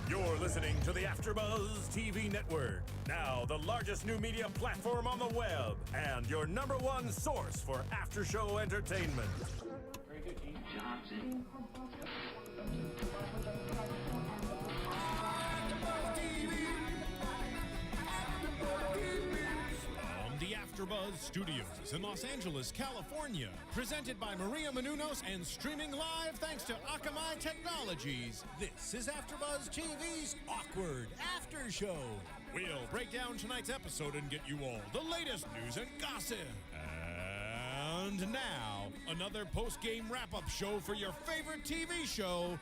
You're listening to the AfterBuzz TV network, now the largest new media platform on the web, and your #1 source for after-show entertainment. Very good, Gene. Johnson. From the AfterBuzz Studios in Los Angeles, California, presented by Maria Menounos and streaming live thanks to Akamai Technologies. This is AfterBuzz TV's Awkward After Show. We'll break down tonight's episode and get you all the latest news and gossip. And now, another post-game wrap-up show for your favorite TV show.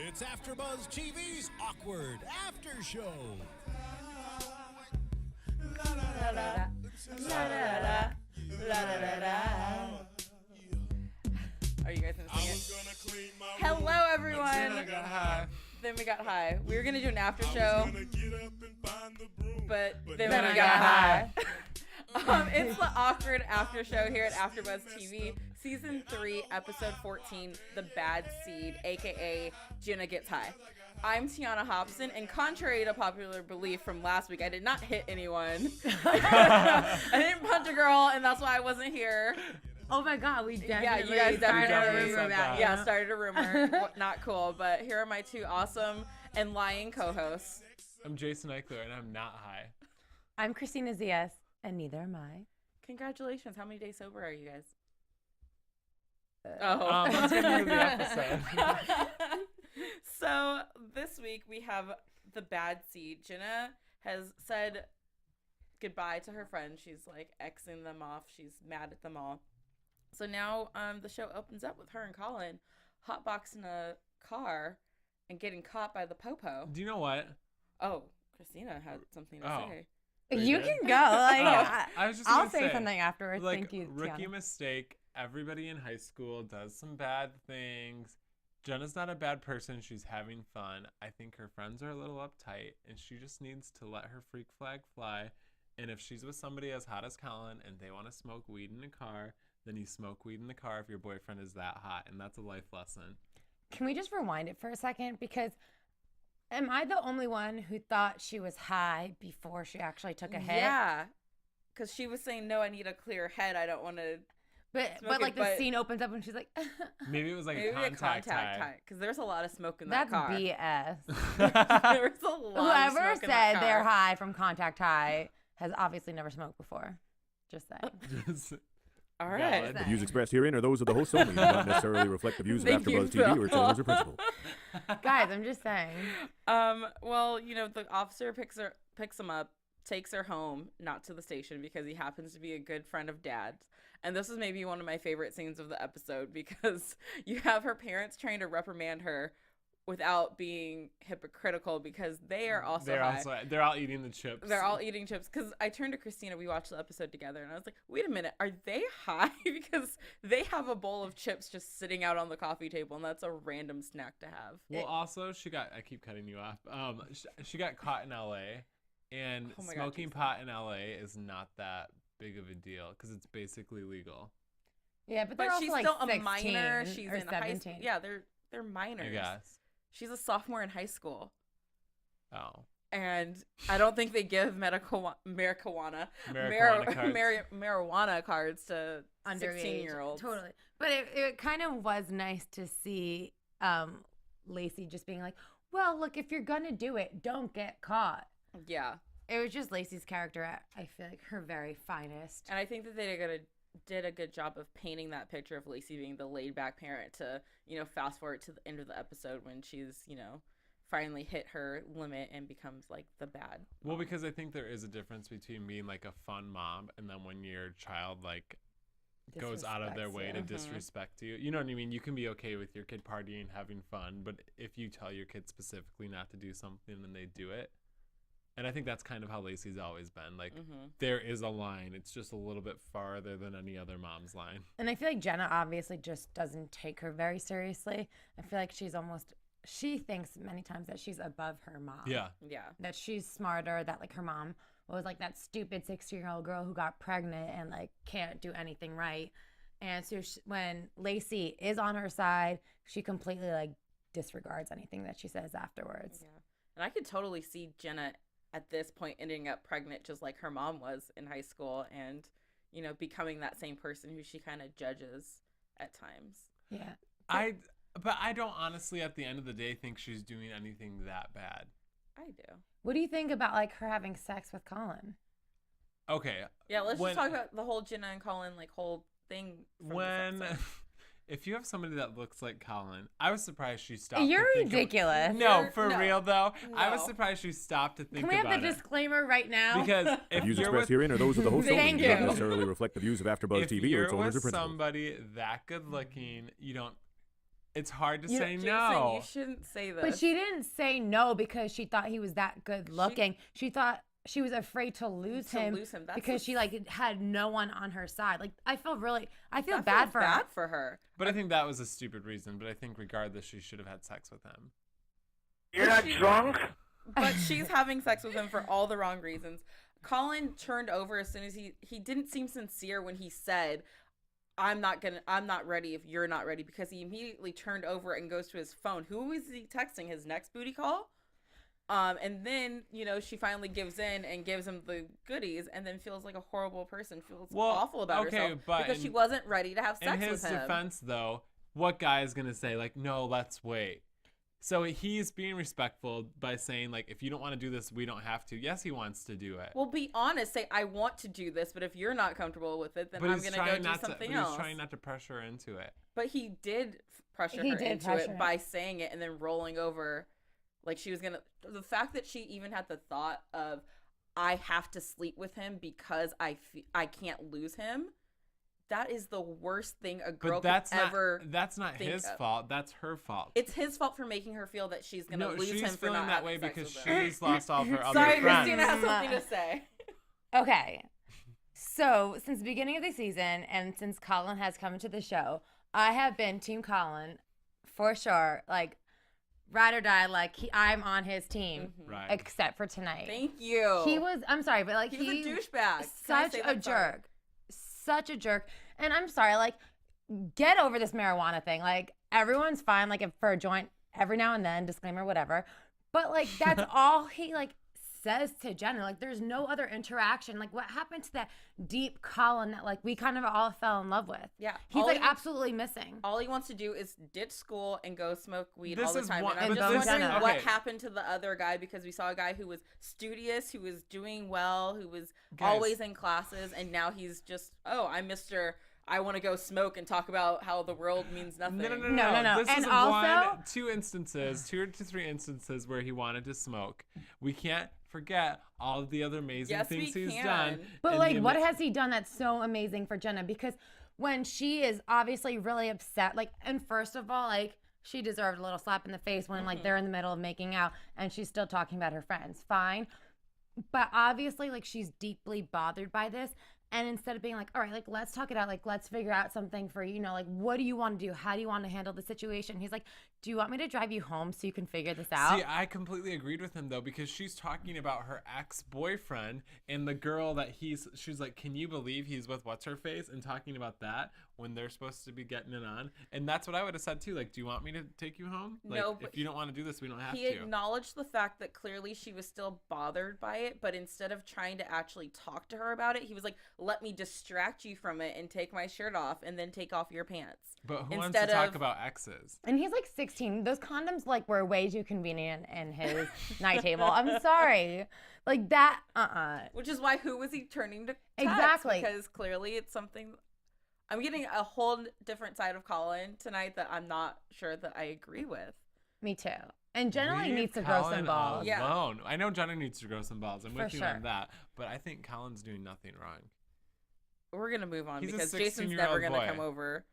It's AfterBuzz TV's Awkward After Show. La, la, la. La, la, la, la, la, la. Are you guys gonna sing it? Hello, everyone. Then we got high. We were gonna do an after show, but then we got high. It's the Awkward After Show here at AfterBuzz TV, Season 3, Episode 14, The Bad Seed, aka Jenna Gets High. I'm Tiana Hobson, and contrary to popular belief from last week, I did not hit anyone. I didn't punch a girl, and that's why I wasn't here. Oh my God, we definitely you guys started a rumor about it. Yeah, started a rumor. Not cool, but here are my two awesome and lying co-hosts. I'm Jason Eichler, and I'm not high. I'm Christina Zias, and neither am I. Congratulations. How many days sober are you guys? Let's get into the episode. So this week we have the bad seed. Jenna has said goodbye to her friends. She's like Xing them off. She's mad at them all. So now the show opens up with her and Colin hotboxing a car and getting caught by the popo. Do you know what? Oh, Christina had something to say. You can go. Like, I was just I'll gonna say something afterwards. Like, Thank you, rookie Tiana. mistake. Everybody in high school does some bad things. Jenna's not a bad person. She's having fun. I think her friends are a little uptight, and she just needs to let her freak flag fly. And if she's with somebody as hot as Colin and they want to smoke weed in a car, then you smoke weed in the car if your boyfriend is that hot, and that's a life lesson. Can we just rewind it for a second? Because am I the only one who thought she was high before she actually took a hit? Yeah, because she was saying, no, I need a clear head. I don't want to. But like the scene opens up and she's like, Maybe it was like Maybe a contact tie. because there's a lot of smoke in that that's car. BS. There's a lot. Whoever of smoke in that said car. they're high from contact high has obviously never smoked before. Just saying. All right. Valid. The views expressed herein are those of the hosts only and do not necessarily reflect the views of Thank you, AfterBuzz TV or its Phil. owners or principal. Guys, I'm just saying. Well, the officer picks him up, takes her home, not to the station because he happens to be a good friend of Dad's. And this is maybe one of my favorite scenes of the episode because you have her parents trying to reprimand her without being hypocritical because they are also high. They're all eating the chips. They're all eating chips. Because I turned to Christina, we watched the episode together, and I was like, wait a minute, are they high? Because they have a bowl of chips just sitting out on the coffee table, and that's a random snack to have. Well, also, I keep cutting you off. She got caught in LA, and Oh my God, smoking Jason. pot in LA is not that big of a deal because it's basically legal. Yeah, but But they're she's also still like a minor. 16 She's or in high 17. school. Yeah, they're minors. I guess. She's a sophomore in high school. Oh. And I don't think they give marijuana cards to Underage. 16-year-olds. Totally. But it kind of was nice to see Lacey just being like, well, look, if you're going to do it, don't get caught. Yeah. It was just Lacey's character at, I feel like, her very finest. And I think that they did a good job of painting that picture of Lacey being the laid-back parent to, fast forward to the end of the episode when she's, finally hit her limit and becomes, like, the bad Well, mom. because I think there is a difference between being, like, a fun mom and then when your child, like, goes out of their Disrespects way you. to Mhm. disrespect you. You know what I mean? You can be okay with your kid partying, having fun, but if you tell your kid specifically not to do something and they do it, and I think that's kind of how Lacey's always been. Like, there is a line. It's just a little bit farther than any other mom's line. And I feel like Jenna obviously just doesn't take her very seriously. I feel like she thinks many times that she's above her mom. Yeah. Yeah. That she's smarter, that like her mom was like that stupid 16-year-old girl who got pregnant and like can't do anything right. And so when Lacey is on her side, she completely like disregards anything that she says afterwards. Yeah. And I could totally see Jenna at this point ending up pregnant just like her mom was in high school and, you know, becoming that same person who she kind of judges at times. Yeah. But I don't honestly, at the end of the day, think she's doing anything that bad. I do. What do you think about like her having sex with Colin? Okay. Yeah, let's just talk about the whole Jenna and Colin like whole thing. From this episode. If you have somebody that looks like Colin, I was surprised she stopped. You're to think ridiculous. No, You're- for no. real though. I was No. surprised she stopped to think Can we have about the it. disclaimer right now? Because if Views you're expressed with, herein are those of the host only. Thank and do not you. necessarily reflect the views of AfterBuzz if TV or you're its owners or with principals. somebody that good looking, you don't. It's hard to You- say Jason, no. you shouldn't say this. But she didn't say no because she thought he was that good looking. She thought she was afraid to lose him That's because she like had no one on her side. Like I feel I bad for her. for her. But I think that was a stupid reason. But I think regardless, she should have had sex with him. You're not drunk? But she's having sex with him for all the wrong reasons. Colin turned over as soon as he didn't seem sincere when he said, I'm not ready if you're not ready, because he immediately turned over and goes to his phone. Who is he texting? His next booty call? And then, you know, she finally gives in and gives him the goodies and then feels like a horrible person, feels awful about herself because she wasn't ready to have sex In with his him. defense, though, what guy is going to say, like, no, let's wait? So he's being respectful by saying, like, if you don't want to do this, we don't have to. Yes, he wants to do it. Well, be honest. Say, I want to do this, but if you're not comfortable with it, then I'm going to go do something else. He's trying not to pressure her into it. But he did pressure He her did into pressure it her. by saying it and then rolling over. Like she was going to... The fact that she even had the thought of, I have to sleep with him because I can't lose him, that is the worst thing a girl But that's could ever... That's not think his of. fault. That's her fault. It's his fault for making her feel that she's going to lose she's him for feeling not that having way sex because with him. she's lost all of her other Sorry, friends. Christina has something to say. Okay. So, since the beginning of the season and since Colin has come into the show, I have been Team Colin for sure. Like, ride or die, like, I'm on his team. Right. Except for tonight. Thank you. He was, I'm sorry, but like, He was a douchebag. Can I Such say a that? Sorry. jerk. Such a jerk. And I'm sorry, like, get over this marijuana thing. Like, everyone's fine, like, if for a joint every now and then, disclaimer, whatever. But, like, that's all he, like, says to Jenna. Like, there's no other interaction. Like, what happened to that deep Colin that, like, we kind of all fell in love with? Yeah. He's, All like, he- absolutely missing. All he wants to do is ditch school and go smoke weed This all the is time. one- And I'm and just bone wondering Jenna. what Okay. happened to the other guy, because we saw a guy who was studious, who was doing well, who was Guys. always in classes, and now he's just, I'm Mr. I want to go smoke and talk about how the world means nothing. No. No. This And is also- two to three instances where he wanted to smoke. We can't forget all of the other amazing Yes, things we he's can. done. But and like, the what ama- has he done that's so amazing for Jenna? Because when she is obviously really upset, like, and first of all, like, she deserved a little slap in the face when like they're in the middle of making out and she's still talking about her friends. Fine. But obviously, like, she's deeply bothered by this. And instead of being like, all right, like, let's talk it out, like, let's figure out something for, you know, like, what do you want to do? How do you want to handle the situation? He's like, do you want me to drive you home so you can figure this out? See, I completely agreed with him though, because she's talking about her ex-boyfriend and the girl that she's like, can you believe he's with what's her face, and talking about that when they're supposed to be getting it on. And that's what I would have said too. Like, do you want me to take you home? Like, No, but if you don't want to do this, we don't have He to. acknowledged the fact that clearly she was still bothered by it, but instead of trying to actually talk to her about it, he was like, let me distract you from it and take my shirt off and then take off your pants. But who wants Instead to talk of- about exes? And he's like 16. Those condoms like were way too convenient in his night table. I'm sorry. Like that, Which is why who was he turning to text? Exactly. Because clearly it's something... I'm getting a whole different side of Colin tonight that I'm not sure that I agree with. Me too. And Jenna like Leave needs to grow Colin some balls. Yeah. alone. I know Jenna needs to grow some balls. I'm For with you sure. on that. But I think Colin's doing nothing wrong. We're going to move on He's a because Jason's 16-year-old never going to boy. come over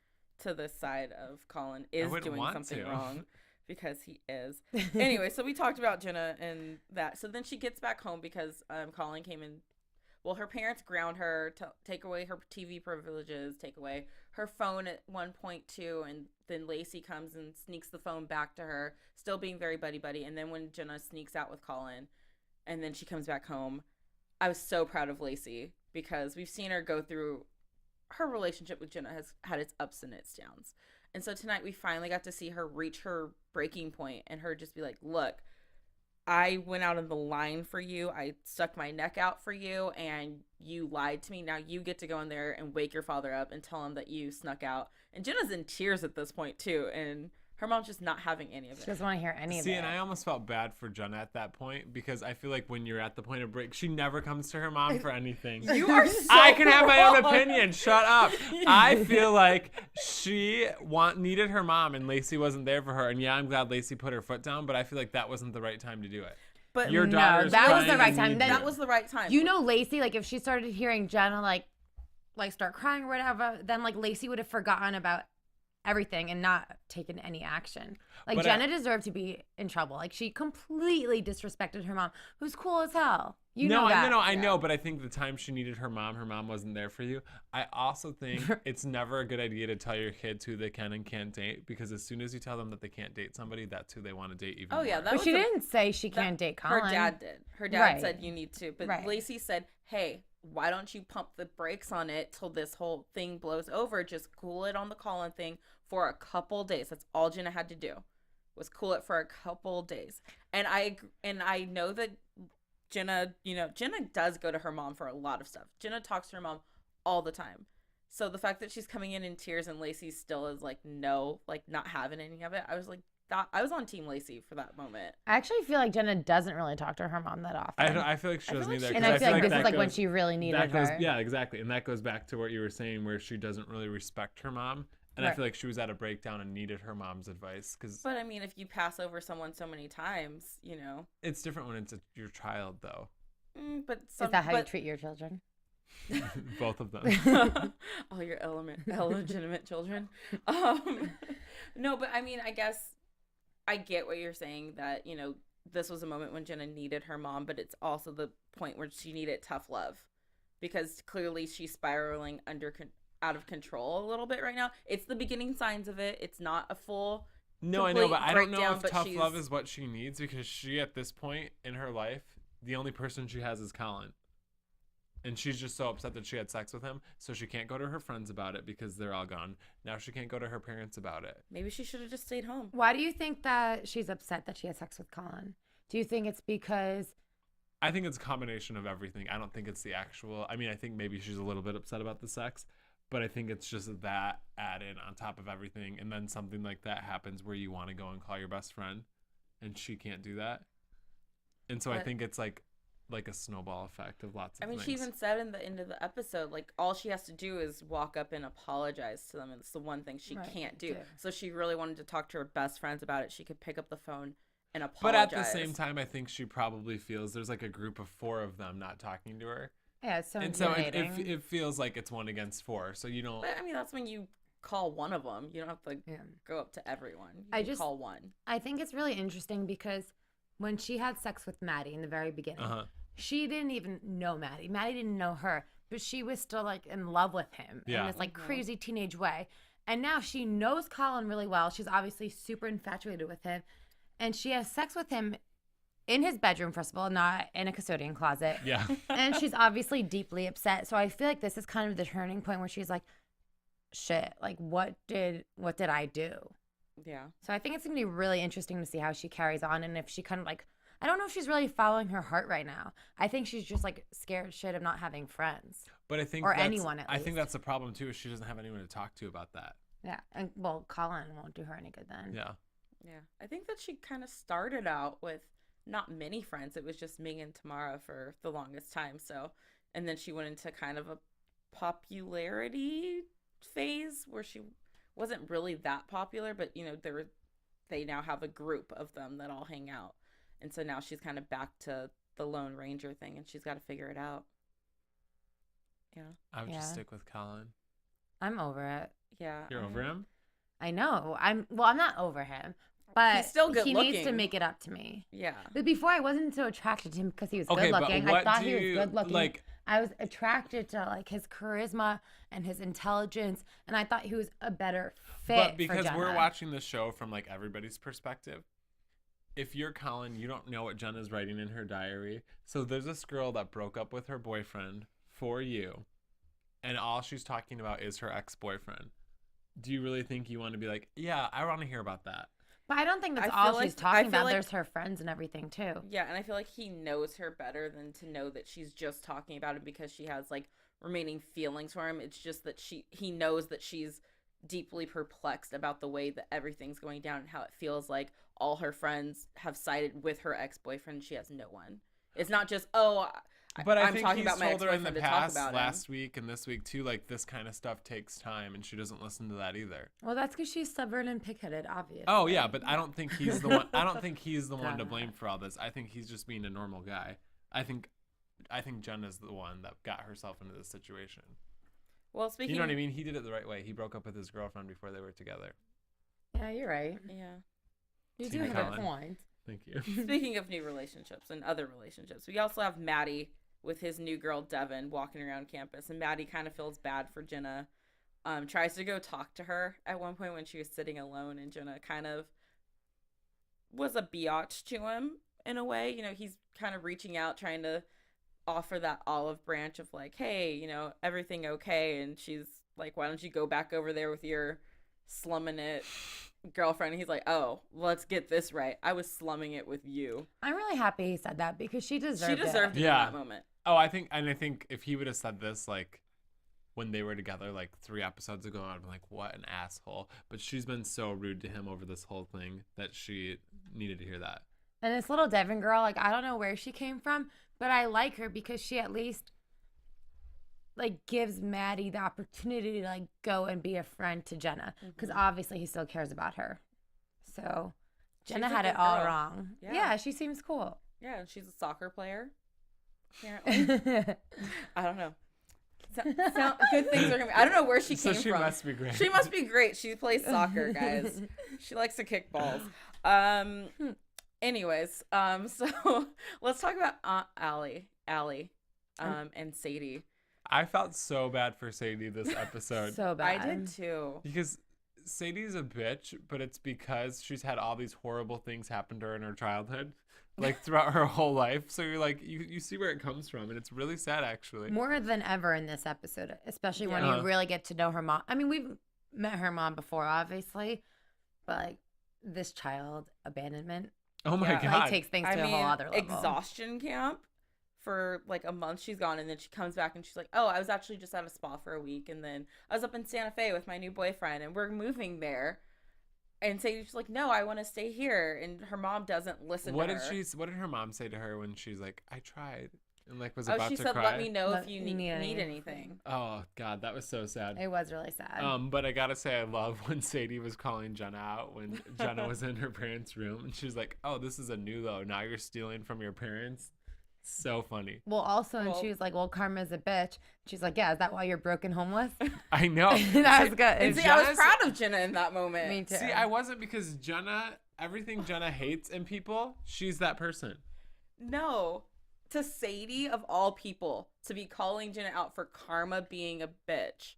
to this side of Colin is wouldn't doing want something to. wrong because he is. Anyway, so we talked about Jenna and that. So then she gets back home because Colin came in. Well, her parents ground her, take away her TV privileges, take away her phone at 1.2, and then Lacey comes and sneaks the phone back to her, still being very buddy-buddy. And then when Jenna sneaks out with Colin, and then she comes back home, I was so proud of Lacey because we've seen her go through... Her relationship with Jenna has had its ups and its downs. And so tonight we finally got to see her reach her breaking point and her just be like, look, I went out on the line for you. I stuck my neck out for you, and you lied to me. Now you get to go in there and wake your father up and tell him that you snuck out. And Jenna's in tears at this point, too. And her mom's just not having any of it. She doesn't want to hear any of it. See, and I almost felt bad for Jenna at that point because I feel like when you're at the point of break, she never comes to her mom for anything. You are so I can have my own wrong. opinion. Shut up. I feel like she needed her mom and Lacey wasn't there for her. And yeah, I'm glad Lacey put her foot down, but I feel like that wasn't the right time to do it. But Your No, daughter's that was crying the right and time. needs That- you. That was the right time. You know, Lacey, like if she started hearing Jenna like start crying or whatever, then like Lacey would have forgotten about everything and not taken any action. Like But Jenna deserved to be in trouble. Like she completely disrespected her mom, who's cool as hell. You know that. I know, but I think the time she needed her mom wasn't there for you. I also think it's never a good idea to tell your kids who they can and can't date because as soon as you tell them that they can't date somebody, that's who they want to date even Oh, more. yeah. That But was she the- didn't say she can't date Colin. Her dad did. Her dad Right. said you need to. But Right. Lacey said, hey, why don't you pump the brakes on it till this whole thing blows over? Just cool it on the Colin thing for a couple days. That's all Jenna had to do was cool it for a couple days. And I know that Jenna, Jenna does go to her mom for a lot of stuff. Jenna talks to her mom all the time. So the fact that she's coming in tears and Lacey still is like, no, like not having any of it. I was like, I was on Team Lacey for that moment. I actually feel like Jenna doesn't really talk to her mom that often. I feel like she I feel doesn't like either. she 'cause and I feel like this that is like when goes- she really needed that goes, her. yeah, exactly. And that goes back to what you were saying where she doesn't really respect her mom. And I Right. feel like she was at a breakdown and needed her mom's advice because But I mean, if you pass over someone so many times, it's different when it's your child, though. But Is that how you treat your children? Both of them. all your illegitimate children? No, but I mean, I guess I get what you're saying that this was a moment when Jenna needed her mom, but it's also the point where she needed tough love because clearly she's spiraling out of control a little bit right now. It's the beginning signs of it. It's not a full. No, I know, complete but I don't know breakdown, if but tough she's- love is what she needs because she, at this point in her life, the only person she has is Colin. And she's just so upset that she had sex with him, so she can't go to her friends about it because they're all gone. Now she can't go to her parents about it. Maybe she should have just stayed home. Why do you think that she's upset that she had sex with Colin? Do you think it's because I think it's a combination of everything. I don't think it's the actual. I mean, I think maybe she's a little bit upset about the sex, but I think it's just that added on top of everything. And then something like that happens where you want to go and call your best friend, and she can't do that. And so I But- think it's like a snowball effect of lots of I mean, things. she even said in the end of the episode, like, all she has to do is walk up and apologize to them. And it's the one thing she Right, can't do. do. So she really wanted to talk to her best friends about it. She could pick up the phone and But apologize. at the same time, I think she probably feels there's like a group of 4 of them not talking to her. yeah, it's so And so intimidating. it feels like it's 1 against 4. So you don't. But I mean, that's when you call one of them. You don't have to Yeah. go up to everyone. You I can just- call one. I think it's really interesting because when she had sex with Maddie in the very beginning, Uh-huh. she didn't even know Maddie. Maddie didn't know her, but she was still like in love with him Yeah. in this like crazy teenage way. And now she knows Colin really well. She's obviously super infatuated with him. And she has sex with him in his bedroom, first of all, not in a custodian closet. Yeah. And she's obviously deeply upset. So I feel like this is kind of the turning point where she's like, shit, like what did I do? Yeah. So I think it's gonna be really interesting to see how she carries on and if she kind of like, I don't know if she's really following her heart right now. I think she's just like scared shit of not having friends. But I think Or that's- anyone, at I think least. that's the problem too. Is she doesn't have anyone to talk to about that. Yeah. And well, Colin won't do her any good then. Yeah. Yeah. I think that she kind of started out with not many friends. It was just Ming and Tamara for the longest time. So, and then she went into kind of a popularity phase where she wasn't really that popular, but they now have a group of them that all hang out. And so now she's kind of back to the Lone Ranger thing and she's got to figure it out. Yeah. I would just Yeah. stick with Colin. I'm over it. Yeah. You're over him? I know. I'm not over him, but He's still good he needs to looking. make it up to me. Yeah. But before I wasn't so attracted to him because he was Okay, good but looking. I what thought do he was you, good looking. like- I was attracted to like his charisma and his intelligence, and I thought he was a better fit. But because for we're Jenna. watching the show from like everybody's perspective, if you're Colin, you don't know what Jenna's writing in her diary. So there's this girl that broke up with her boyfriend for you, and all she's talking about is her ex-boyfriend. Do you really think you want to be like, yeah, I want to hear about that? But I don't think that's I all feel she's like- I talking feel about. like- There's her friends and everything too. Yeah, and I feel like he knows her better than to know that she's just talking about it because she has like remaining feelings for him. It's just that he knows that she's deeply perplexed about the way that everything's going down and how it feels like all her friends have sided with her ex-boyfriend. She has no one. It's not just, But I I'm think talking he's about my told her in the ex-boyfriend to talk past, about him. last week and this week too, like this kind of stuff takes time, and she doesn't listen to that either. Well, that's because she's stubborn and pig-headed, obviously. Oh yeah, but I don't think he's the one. I don't think he's the one to blame for all this. I think he's just being a normal guy. I think Jenna's the one that got herself into this situation. Well, speaking You know what I mean? He did it the right way. He broke up with his girlfriend before they were together. Yeah, you're right. Yeah. You See, do have Colin. a point. Thank you. Speaking of new relationships and other relationships, we also have Maddie with his new girl Devin walking around campus, and Maddie kind of feels bad for Jenna. Tries to go talk to her at one point when she was sitting alone, and Jenna kind of was a biatch to him in a way. You know, he's kind of reaching out, trying to offer that olive branch of like, hey, you know, everything okay? And she's like, why don't you go back over there with your slumming it girlfriend? And he's like, oh, let's get this right. I was slumming it with you. I'm really happy he said that because she deserved it. She deserved it Yeah. in that moment. Oh, I think if he would have said this like when they were together like 3 episodes ago, I'd be like, what an asshole. But she's been so rude to him over this whole thing that she needed to hear that. And this little Devin girl, like, I don't know where she came from, but I like her because she at least like gives Maddie the opportunity to like go and be a friend to Jenna because obviously he still cares about her. So Jenna She's a had good it all girl. wrong. Yeah. Yeah, she seems cool. Yeah, and she's a soccer player. Apparently. I don't know. Good things are gonna be. I don't know where she So came she from. must be great. She must be great. She plays soccer, guys. She likes to kick balls. Anyways, so let's talk about Aunt Allie, and Sadie. I felt so bad for Sadie this episode. So bad. I did too. Because Sadie's a bitch, but it's because she's had all these horrible things happen to her in her childhood, like throughout her whole life. So you're like, you see where it comes from, and it's really sad, actually. More than ever in this episode, especially when Yeah. you really get to know her mom. I mean, we've met her mom before, obviously, but like this child abandonment Oh my Yeah. god! like takes things to a whole other level. exhaustion camp for like a month. She's gone, and then she comes back and she's like, oh, I was actually just at a spa for a week, and then I was up in Santa Fe with my new boyfriend, and we're moving there. And Sadie's like, no, I want to stay here, and her mom doesn't listen What to did her. What did her mom say to her when she's like, I tried, and like was Oh, about she to said, cry? let me know Let if you me need know. anything. Oh god, that was so sad. It was really sad. But I gotta say, I love when Sadie was calling Jenna out when Jenna was in her parents' room, and she's like, "Oh, this is a new low. Now you're stealing from your parents." So funny. Well, also, and Well- she was like, well, Karma's a bitch. She's like, yeah, is that why you're broken homeless? I know. That was good. And see, I was Jenna's- proud of Jenna in that moment. Me too. See, I wasn't because Jenna, everything Jenna hates in people, she's that person. No. To Sadie, of all people, to be calling Jenna out for Karma being a bitch.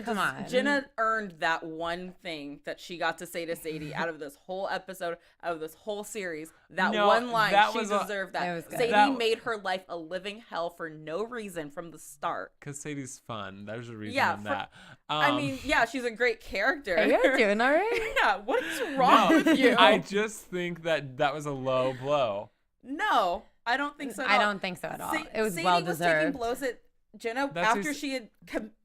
Come on. Jenna earned that one thing that she got to say to Sadie out of this whole episode, out of this whole series. That No, one line, that she was a- deserved It that. was good. Sadie That- made her life a living hell for no reason from the start. Because Sadie's fun. There's a reason Yeah, in for- that. I mean, yeah, she's a great character. Are you doing all right? Yeah, what is wrong no, with you? I just think that was a low blow. No, I don't think so. At I all. don't think so at all. Sa- It was Sadie well was taking deserved. blows at Jenna That's after who's- she had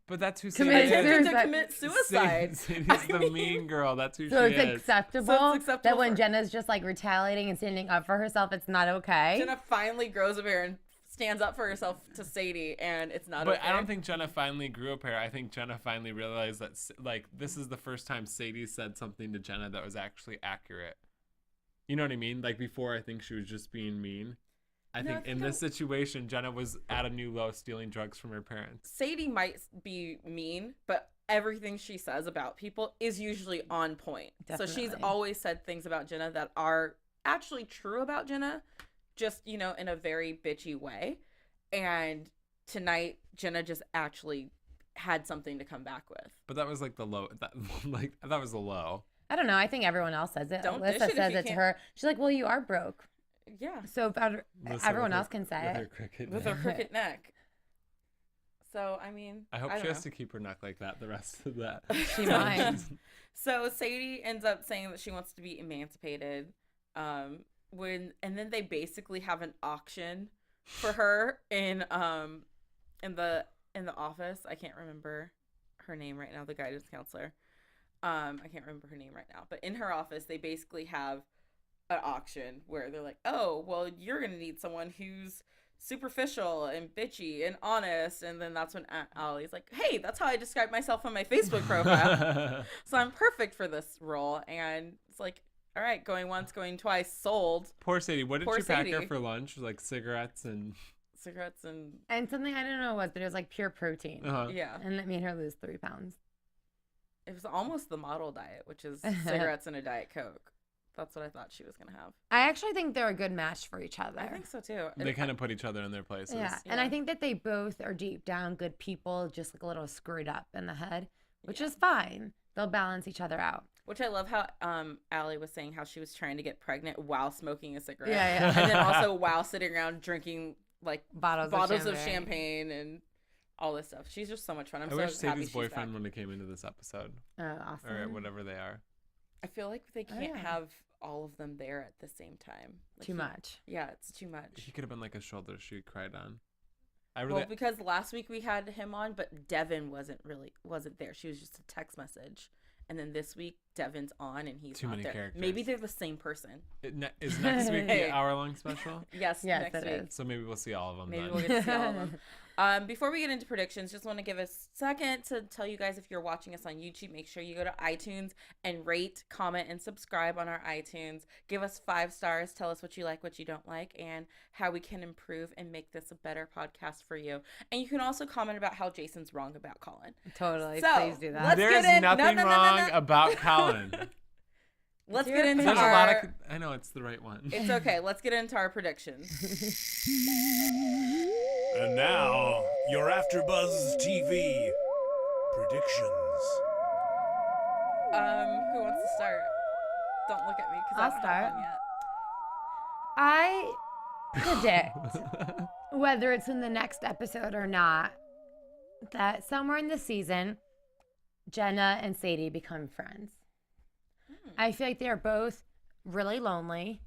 But that's who Committed Sadie is. attempted to suicide. commit suicide. Sadie's I the mean- mean girl. That's who So she it's is. acceptable, So it's acceptable that when for- Jenna's just like retaliating and standing up for herself, it's not okay. Jenna finally grows a pair and stands up for herself to Sadie, and it's not But okay. I don't think Jenna finally grew a pair. I think Jenna finally realized that, like, this is the first time Sadie said something to Jenna that was actually accurate. You know what I mean? Like, before, I think she was just being mean. I No, I think think in this situation, Jenna was at a new low stealing drugs from her parents. Sadie might be mean, but everything she says about people is usually on point. So she's Definitely. always said things about Jenna that are actually true about Jenna, just, you know, in a very bitchy way. And tonight, Jenna just actually had something to come back with. But that was like the low. That was the low. I don't know. I think everyone else says it. Don't dish Alyssa it if says you it to can't- her. She's like, well, you are broke. Yeah. So if Listen, everyone with else her- can say with her it. cricket With neck. her crooked neck. So, I mean, I hope don't she has know. to keep her neck like that the rest of that. She might. So Sadie ends up saying that she wants to be emancipated. And then they basically have an auction for her in the office. I can't remember her name right now, the guidance counselor. I can't remember her name right now, but in her office they basically have an auction where they're like, oh, well, you're gonna need someone who's superficial and bitchy and honest, and then that's when Allie's like, hey, that's how I describe myself on my Facebook profile. So I'm perfect for this role. And it's like, all right, going once, going twice, sold. Poor Sadie. What did Poor you pack her Sadie. for lunch? Like cigarettes and And something I don't know what, but it was like pure protein. yeah, And it made her lose 3 pounds. it was almost the model diet, which is cigarettes and a Diet Coke. That's what I thought she was gonna have. I actually think they're a good match for each other. I think so too. they kind of put each other in their places. Yeah. And I think that they both are deep down good people, just like a little screwed up in the head, which is fine. They'll balance each other out. Which I love how Allie was saying how she was trying to get pregnant while smoking a cigarette. Yeah. And then also while sitting around drinking like Bottles of champagne and all this stuff. She's just so much fun. I'm I so wish happy Sadie's she's boyfriend back. would have came into this episode. Oh, awesome. Or whatever they are. I feel like they can't yeah. have all of them there at the same time. Like Too much. Yeah, it's too much. He could have been like a shoulder she cried on. Well, because last week we had him on, but Devin wasn't there. She was just a text message. And then this week Devin's on and he's Too not many there. characters. Maybe they're the same person. Is next week the hour-long special? Yes, Yes, next it week. is. So maybe we'll see all of them Maybe then. we'll get to see all of them. Before we get into predictions, just want to give a second to tell you guys, if you're watching us on YouTube, make sure you go to iTunes and rate, comment, and subscribe on our iTunes. Give us 5 stars. Tell us what you like, what you don't like, and how we can improve and make this a better podcast for you. And you can also comment about how Jason's wrong about Colin. Totally. So, Please do that. let's There's get in. nothing No. wrong about Colin. Let's your get into There's our... a lot of... I know it's the right one. It's okay. Let's get into our predictions. And now, your AfterBuzz TV predictions. Who wants to start? Don't look at me because I'll that's start. not done yet. I predict, whether it's in the next episode or not, that somewhere in the season, Jenna and Sadie become friends. I feel like they're both really lonely,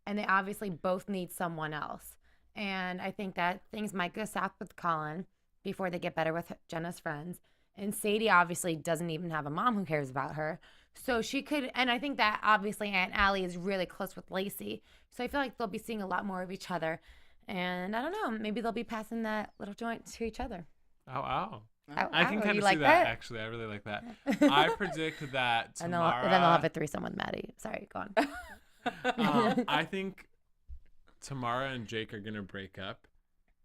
and they obviously both need someone else. And I think that things might go south with Colin before they get better with Jenna's friends. And Sadie obviously doesn't even have a mom who cares about her. So she could, and I think that obviously Aunt Allie is really close with Lacey. So I feel like they'll be seeing a lot more of each other. And I don't know, maybe they'll be passing that little joint to each other. Oh. I I can kind you of like see that, actually. I really like that. I predict that And tomorrow... then they'll have a threesome with Maddie. Sorry, go on. I think Tamara and Jake are going to break up.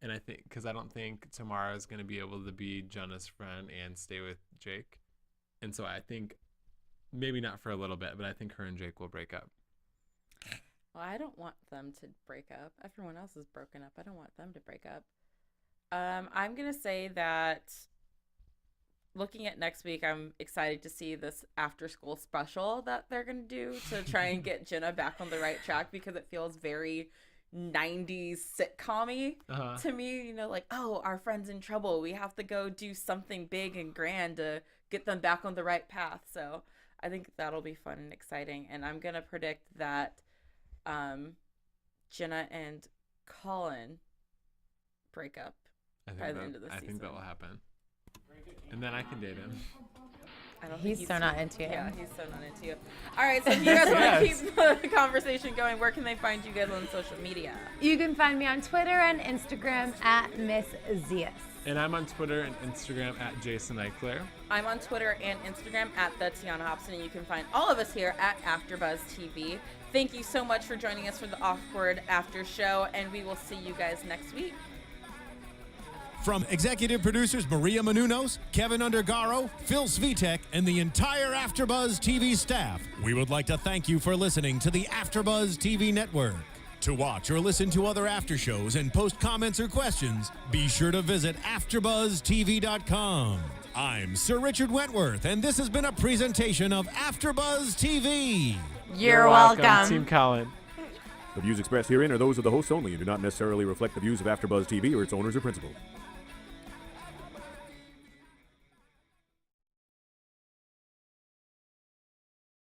And I think, because I don't think Tamara is going to be able to be Jenna's friend and stay with Jake. And so I think, maybe not for a little bit, but I think her and Jake will break up. Well, I don't want them to break up. Everyone else is broken up. I don't want them to break up. I'm going to say that looking at next week, I'm excited to see this after school special that they're going to do to try and get Jenna back on the right track, because it feels very 90s sitcom-y to me. You know, like, oh, our friend's in trouble. We have to go do something big and grand to get them back on the right path. So I think that'll be fun and exciting. And I'm going to predict that Jenna and Colin break up by the end of the season. I think that will happen. And then I can date him. I don't He's think so not into you. Yeah, he's so not into you. All right, so if you guys want to keep the conversation going, where can they find you guys on social media? You can find me on Twitter and Instagram at Miss Zias. And I'm on Twitter and Instagram at Jason Eichler. I'm on Twitter and Instagram at the Tiana Hobson, and you can find all of us here at AfterBuzz TV. Thank you so much for joining us for the Awkward After Show, and we will see you guys next week. From executive producers Maria Menounos, Kevin Undergaro, Phil Svitek, and the entire AfterBuzz TV staff, we would like to thank you for listening to the AfterBuzz TV network. To watch or listen to other after shows and post comments or questions, be sure to visit AfterBuzzTV.com. I'm Sir Richard Wentworth, and this has been a presentation of AfterBuzz TV. You're welcome. Team Colin. The views expressed herein are those of the hosts only and do not necessarily reflect the views of AfterBuzz TV or its owners or principals.